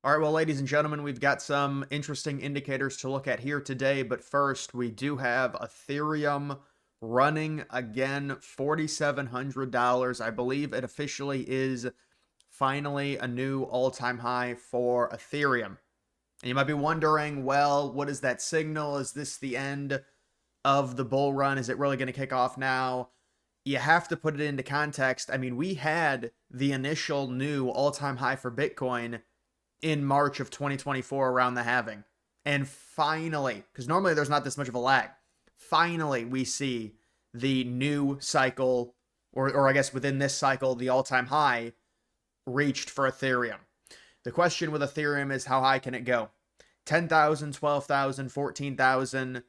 All right, well, ladies and gentlemen, we've got some interesting indicators to look at here today. But first, we do have Ethereum running again, $4,700. I believe it officially is finally a new all-time high for Ethereum. And you might be wondering, well, what is that signal? Is this the end of the bull run? Is it really going to kick off now? You have to put it into context. I mean, we had the initial new all-time high for Bitcoin in March of 2024 around the halving. And finally, because normally there's not this much of a lag, finally we see the new cycle, or I guess within this cycle, the all-time high reached for Ethereum. The question with Ethereum is how high can it go? 10,000, 12,000, 14,000.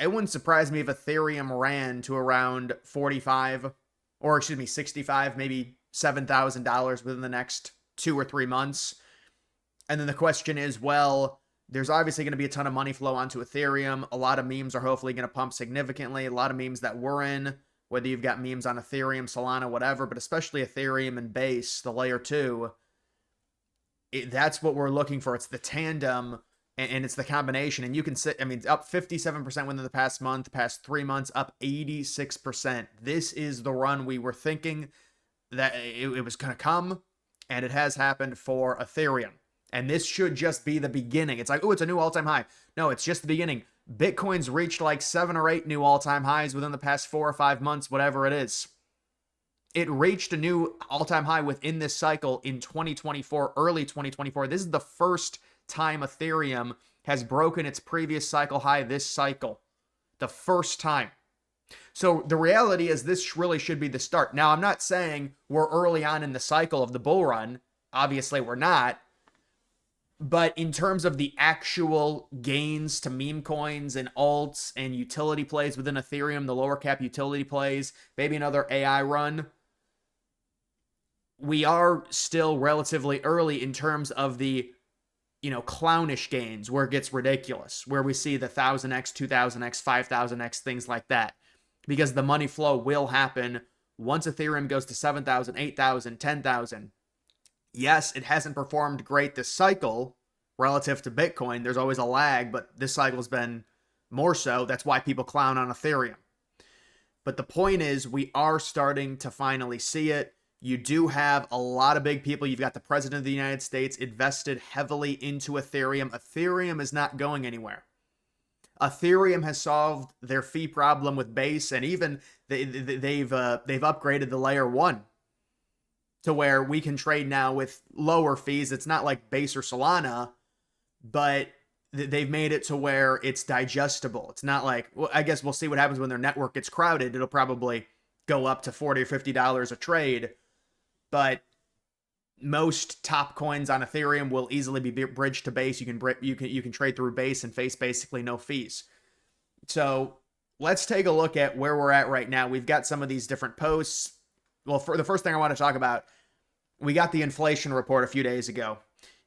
It wouldn't surprise me if Ethereum ran to around 45, or excuse me, 65, maybe $7,000 within the next 2 or 3 months. And then the question is, well, there's obviously going to be a ton of money flow onto Ethereum. A lot of memes are hopefully going to pump significantly. A lot of memes that we're in, whether you've got memes on Ethereum, Solana, whatever, but especially Ethereum and Base, the layer 2, that's what we're looking for. It's the tandem and it's the combination. And you can sit, I mean, up 57% within the past month, past 3 months, up 86%. This is the run we were thinking that it was going to come, and it has happened for Ethereum. And this should just be the beginning. It's like, oh, it's a new all-time high. No, it's just the beginning. Bitcoin's reached like 7 or 8 new all-time highs within the past 4 or 5 months, whatever it is. It reached a new all-time high within this cycle in 2024, early 2024. This is the first time Ethereum has broken its previous cycle high this cycle. The first time. So the reality is this really should be the start. Now, I'm not saying we're early on in the cycle of the bull run. Obviously, we're not. But in terms of the actual gains to meme coins and alts and utility plays within Ethereum, the lower cap utility plays, maybe another AI run, we are still relatively early in terms of the, clownish gains where it gets ridiculous, where we see the 1,000x, 2,000x, 5,000x, things like that. Because the money flow will happen once Ethereum goes to 7,000, 8,000, 10,000. Yes, it hasn't performed great this cycle relative to Bitcoin. There's always a lag, but this cycle's been more so. That's why people clown on Ethereum. But the point is, we are starting to finally see it. You do have a lot of big people. You've got the president of the United States invested heavily into Ethereum. Ethereum is not going anywhere. Ethereum has solved their fee problem with Base, and even they've upgraded the layer 1 to where we can trade now with lower fees. It's not like Base or Solana, but they've made it to where it's digestible. It's not like, well, I guess we'll see what happens when their network gets crowded. It'll probably go up to $40 or $50 a trade. But most top coins on Ethereum will easily be bridged to Base. You can trade through Base and face basically no fees. So let's take a look at where we're at right now. We've got some of these different posts. Well, for the first thing I want to talk about, we got the inflation report a few days ago.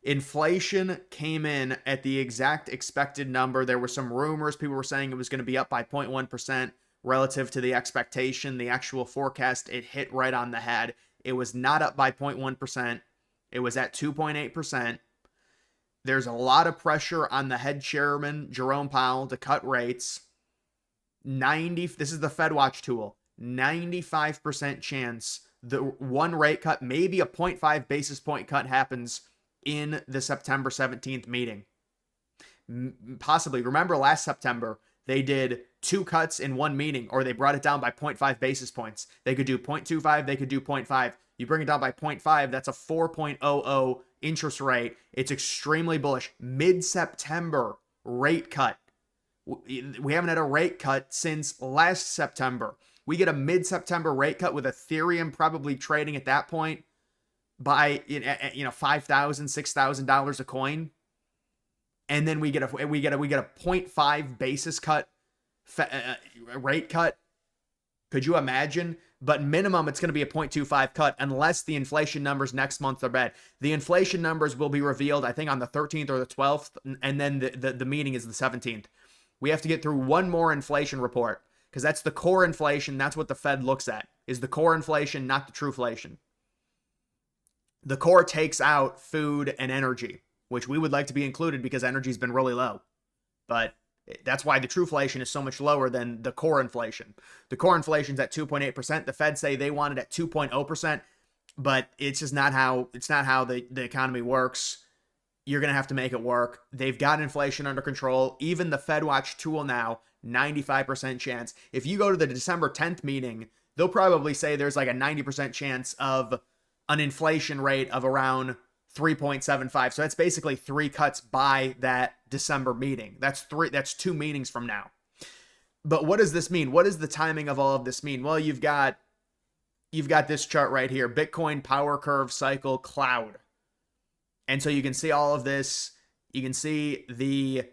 Inflation came in at the exact expected number. There were some rumors. People were saying it was going to be up by 0.1% relative to the expectation. The actual forecast, it hit right on the head. It was not up by 0.1%. It was at 2.8%. There's a lot of pressure on the head chairman, Jerome Powell, to cut rates. This is the FedWatch tool. 95% chance the one rate cut, maybe a 0.5 basis point cut, happens in the September 17th meeting. Possibly. Remember last September, they did 2 cuts in one meeting, or they brought it down by 0.5 basis points. They could do 0.25, they could do 0.5. You bring it down by 0.5, that's a 4.00 interest rate. It's extremely bullish. Mid-September rate cut. We haven't had a rate cut since last September. We get a mid-September rate cut with Ethereum probably trading at that point by $5,000, $6,000 a coin, and then we get a 0.5 basis cut rate cut. Could you imagine? But minimum, it's going to be a 0.25 cut unless the inflation numbers next month are bad. The inflation numbers will be revealed, I think, on the 13th or the 12th, and then the meeting is the 17th. We have to get through one more inflation report, because that's the core inflation. That's what the Fed looks at, is the core inflation, not the true inflation. The core takes out food and energy, which we would like to be included because energy's been really low. But that's why the truflation is so much lower than the core inflation. The core inflation's at 2.8%. The Fed say they want it at 2.0%, but it's just not how the economy works. You're going to have to make it work. They've got inflation under control. Even the FedWatch tool now, 95% chance. If you go to the December 10th meeting, they'll probably say there's like a 90% chance of an inflation rate of around 3.75. So that's basically 3 cuts by that December meeting. That's 2 meetings from now. But what does this mean? What does the timing of all of this mean? Well, you've got this chart right here, Bitcoin power curve cycle cloud. And so you can see all of this. You can see the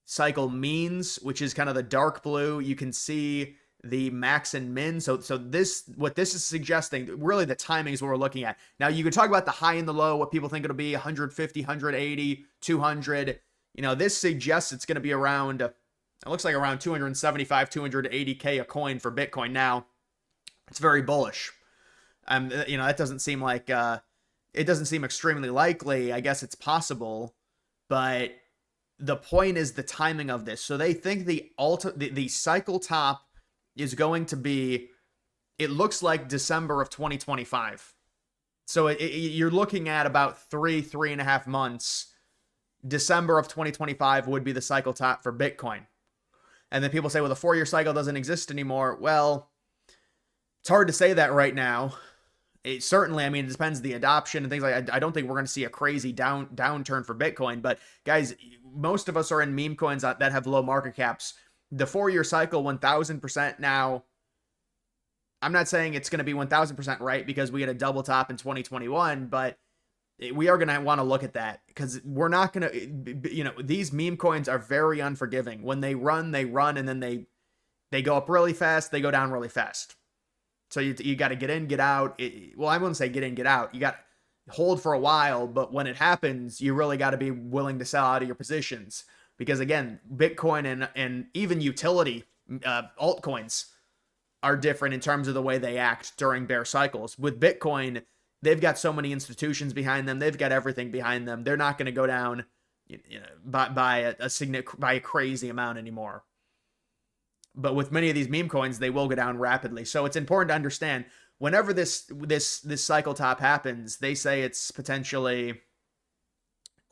cycle means, which is kind of the dark blue. You can see the max and min. So this, what this is suggesting, really the timing is what we're looking at. Now you can talk about the high and the low, what people think it'll be, 150, 180, 200. This suggests it's going to be around, it looks like around 275, 280K a coin for Bitcoin. Now it's very bullish. That doesn't seem like, it doesn't seem extremely likely. I guess it's possible, but the point is the timing of this. So they think the cycle top is going to be, it looks like December of 2025. So you're looking at about 3.5 months. December of 2025 would be the cycle top for Bitcoin. And then people say, well, the 4-year cycle doesn't exist anymore. Well, it's hard to say that right now. It certainly, it depends the adoption and things like that. I don't think we're going to see a crazy downturn for Bitcoin. But guys, most of us are in meme coins that have low market caps. The 4-year cycle, 1,000% now. I'm not saying it's going to be 1,000% right because we had a double top in 2021, but we are going to want to look at that because we're not going to, these meme coins are very unforgiving. When they run, and then they go up really fast, they go down really fast. So you got to get in, get out. Well, I wouldn't say get in, get out. You got to hold for a while, but when it happens, you really got to be willing to sell out of your positions. Because again, Bitcoin and even utility altcoins are different in terms of the way they act during bear cycles. With Bitcoin, they've got so many institutions behind them. They've got everything behind them. They're not going to go down by a crazy amount anymore. But with many of these meme coins, they will go down rapidly. So it's important to understand whenever this cycle top happens, they say it's potentially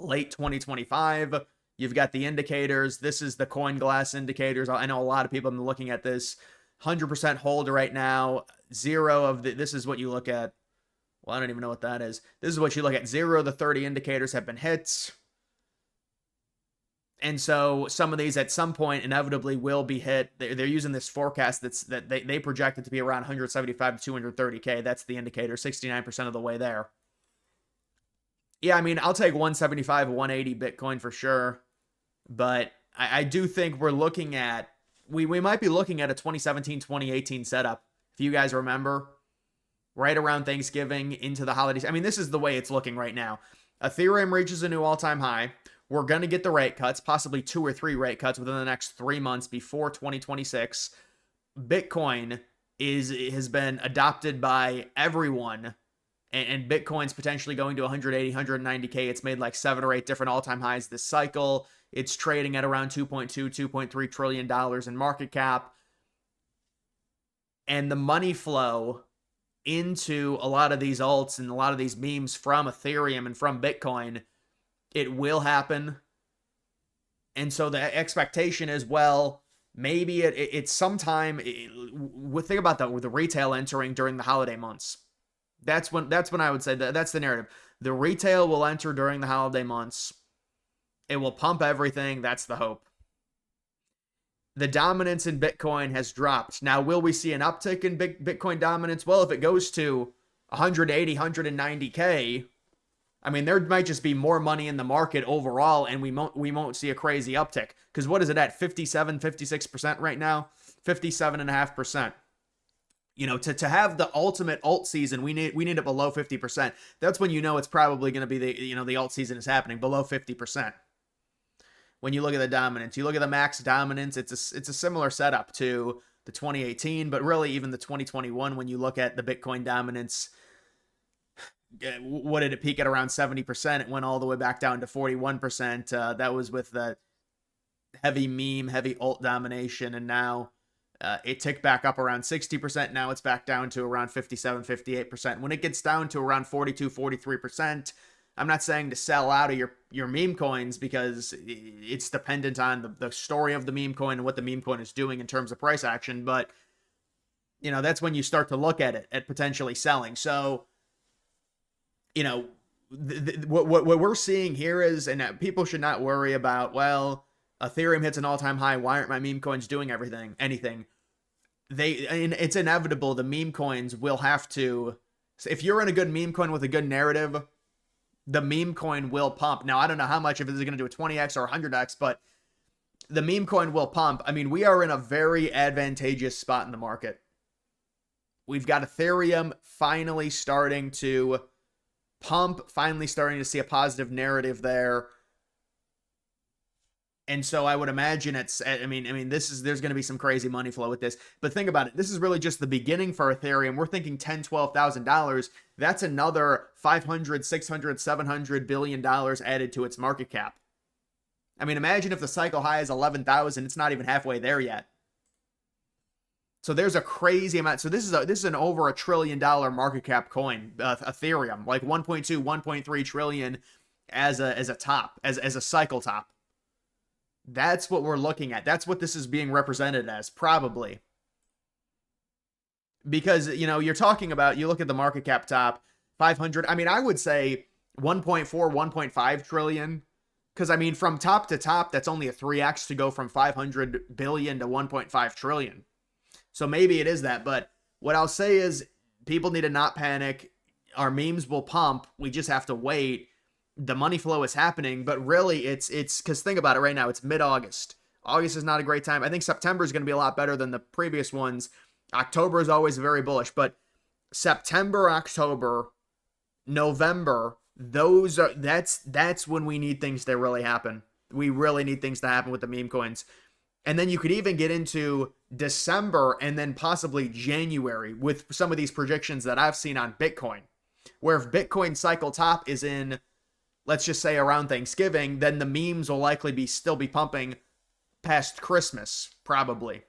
late 2025. You've got the indicators. This is the coin glass indicators. I know a lot of people have been looking at this. 100% hold right now. Zero of this is what you look at. Well, I don't even know what that is. This is what you look at. 0 of the 30 indicators have been hits. And so some of these at some point inevitably will be hit. They're using this forecast that they project it to be around 175 to 230K. That's the indicator, 69% of the way there. Yeah, I'll take 175, 180 Bitcoin for sure. But I do think we're looking at, we might be looking at a 2017, 2018 setup. If you guys remember, right around Thanksgiving into the holidays. This is the way it's looking right now. Ethereum reaches a new all-time high. We're going to get the rate cuts, possibly 2 or 3 rate cuts within the next 3 months before 2026. Bitcoin has been adopted by everyone, and Bitcoin's potentially going to 180, 190K. It's made like 7 or 8 different all-time highs this cycle. It's trading at around $2.2, $2.3 trillion in market cap. And the money flow into a lot of these alts and a lot of these memes from Ethereum and from Bitcoin, it will happen. And so the expectation is, well, maybe it's sometime. Think about that with the retail entering during the holiday months. That's when I would say that's the narrative. The retail will enter during the holiday months. It will pump everything. That's the hope. The dominance in Bitcoin has dropped. Now, will we see an uptick in Bitcoin dominance? Well, if it goes to 180, 190K, there might just be more money in the market overall, and we won't see a crazy uptick. Because what is it at? 57, 56% right now? 57.5%. To have the ultimate alt season, we need it below 50%. That's when it's probably going to be the alt season is happening below 50%. When you look at the dominance, you look at the max dominance, it's a similar setup to the 2018, but really even the 2021. When you look at the Bitcoin dominance, what did it peak at? Around 70%. It went all the way back down to 41%. That was with the heavy meme, heavy alt domination, and now it ticked back up around 60%. Now it's back down to around 57, 58%. When it gets down to around 42, 43%, I'm not saying to sell out of your meme coins, because it's dependent on the story of the meme coin and what the meme coin is doing in terms of price action. But, that's when you start to look at it, at potentially selling. So, what we're seeing here is, and people should not worry about, well, Ethereum hits an all-time high, why aren't my meme coins doing anything? It's inevitable. The meme coins will have to, if you're in a good meme coin with a good narrative, the meme coin will pump. Now, I don't know how much, if it's going to do a 20x or 100x, but the meme coin will pump. I mean, we are in a very advantageous spot in the market. We've got Ethereum finally starting to pump, finally starting to see a positive narrative there. And so I would imagine there's going to be some crazy money flow with this. But think about it. This is really just the beginning for Ethereum. We're thinking $10,000, $12,000. That's another $500, $600, $700 billion added to its market cap. I mean, imagine if the cycle high is 11,000. It's not even halfway there yet. So there's a crazy amount. So this is an over $1 trillion market cap coin, Ethereum, like 1.2, 1.3 trillion as a top, as a cycle top. That's what we're looking at. That's what this is being represented as, probably. Because, you're talking about, you look at the market cap top, 500. I mean, I would say 1.4, 1.5 trillion. Because, I mean, from top to top, that's only a 3x to go from 500 billion to 1.5 trillion. So maybe it is that. But what I'll say is, people need to not panic. Our memes will pump. We just have to wait. The money flow is happening, but really it's because think about it right now, it's mid-August. August is not a great time. I think September is going to be a lot better than the previous ones. October is always very bullish, but September, October, November, that's when we need things to really happen. We really need things to happen with the meme coins. And then you could even get into December and then possibly January with some of these predictions that I've seen on Bitcoin, where if Bitcoin cycle top is in, let's just say around Thanksgiving, then the memes will likely still be pumping past Christmas, probably.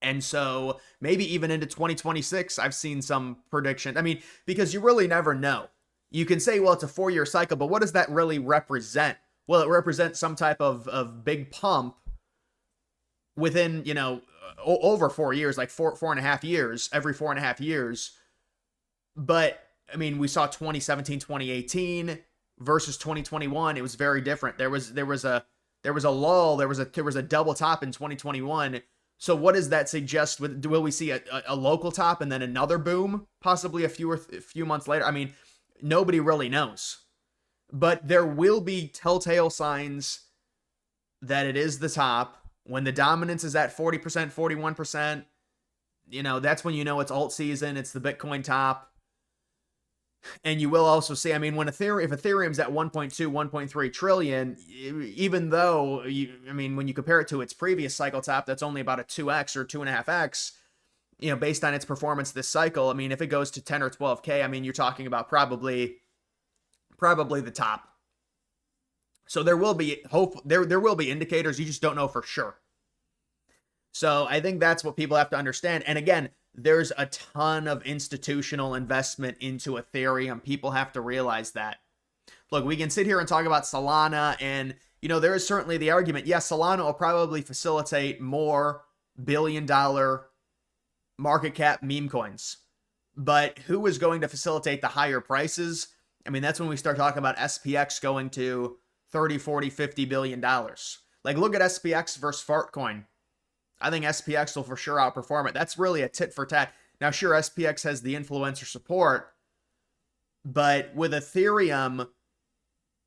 And so maybe even into 2026, I've seen some predictions. I mean, because you really never know. You can say, well, it's a 4-year cycle, but what does that really represent? Well, it represents some type of big pump within, over 4 years, like 4.5 years, every 4.5 years. But, I mean, we saw 2017, 2018 versus 2021, it was very different. There was a lull, there was a double top in 2021. So what does that suggest? Will we see a local top and then another boom, possibly a few months later? I mean, nobody really knows. But there will be telltale signs that it is the top. When the dominance is at 40%, 41%, that's when it's alt season, it's the Bitcoin top. And you will also see, I mean, if Ethereum's at 1.2, 1.3 trillion, even though, when you compare it to its previous cycle top, that's only about a 2x or 2.5x, based on its performance this cycle. I mean, if it goes to 10 or 12K, I mean, you're talking about probably the top. So there will be hope. There will be indicators. You just don't know for sure. So I think that's what people have to understand. And again, there's a ton of institutional investment into Ethereum. People have to realize that. Look, we can sit here and talk about Solana, and there is certainly the argument. Yes, Solana will probably facilitate more billion-dollar market cap meme coins. But who is going to facilitate the higher prices? I mean, that's when we start talking about SPX going to 30, 40, 50 billion dollars. Like, look at SPX versus Fartcoin. I think SPX will for sure outperform it. That's really a tit for tat. Now, sure, SPX has the influencer support, but with Ethereum,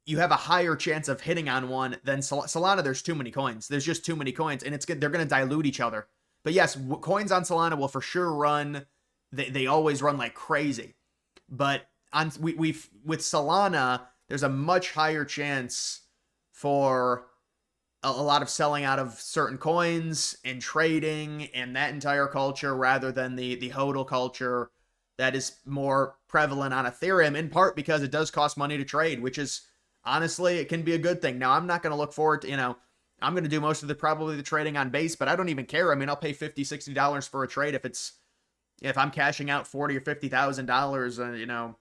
you have a higher chance of hitting on one than Solana. There's too many coins. There's just too many coins, and they're going to dilute each other. But yes, coins on Solana will for sure run. They always run like crazy. But with Solana, there's a much higher chance for a lot of selling out of certain coins and trading and that entire culture rather than the HODL culture that is more prevalent on Ethereum, in part because it does cost money to trade, which is honestly, it can be a good thing. Now, I'm not going to look forward to, I'm going to do most of probably the trading on base, but I don't even care. I mean, I'll pay $50, $60 for a trade if I'm cashing out $40 or $50,000,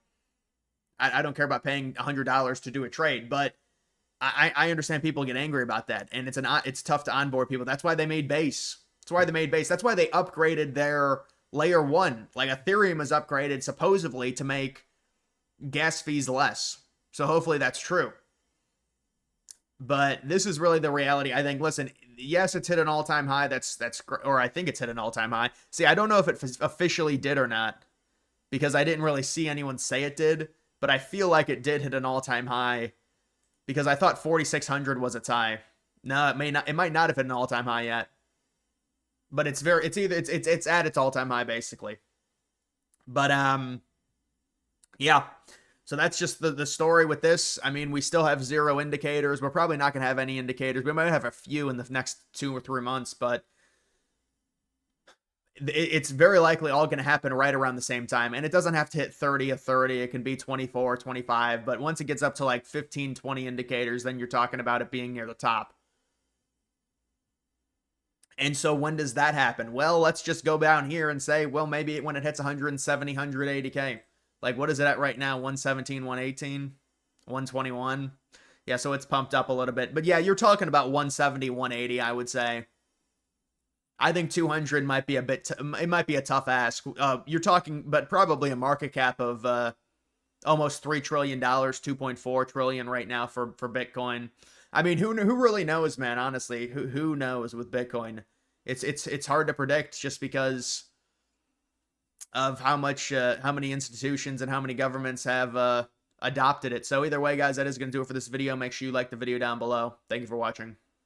I don't care about paying $100 to do a trade, but I understand people get angry about that, and it's tough to onboard people. That's why they made base. That's why they upgraded their layer 1. Like, Ethereum is upgraded supposedly to make gas fees less. So hopefully that's true. But this is really the reality. I think, listen, yes, it's hit an all-time high. Or I think it's hit an all-time high. See, I don't know if it officially did or not, because I didn't really see anyone say it did, but I feel like it did hit an all-time high, because I thought 4,600 was its high. No, it might not have hit an all-time high yet. But it's at its all-time high, basically. But yeah. So that's just the story with this. I mean, we still have 0 indicators. We're probably not going to have any indicators. We might have a few in the next 2 or 3 months, but it's very likely all going to happen right around the same time. And it doesn't have to hit 30 or 30. It can be 24, 25. But once it gets up to like 15, 20 indicators, then you're talking about it being near the top. And so when does that happen? Well, let's just go down here and say, well, maybe when it hits 170, 180K. Like, what is it at right now? 117, 118, 121. Yeah, so it's pumped up a little bit. But yeah, you're talking about 170, 180, I would say. I think 200 might be it might be a tough ask. You're talking, but probably a market cap of almost $3 trillion, 2.4 trillion right now for Bitcoin. I mean, who really knows, man? Honestly, who knows with Bitcoin? It's hard to predict, just because of how many institutions and how many governments have adopted it. So either way, guys, that is going to do it for this video. Make sure you like the video down below. Thank you for watching.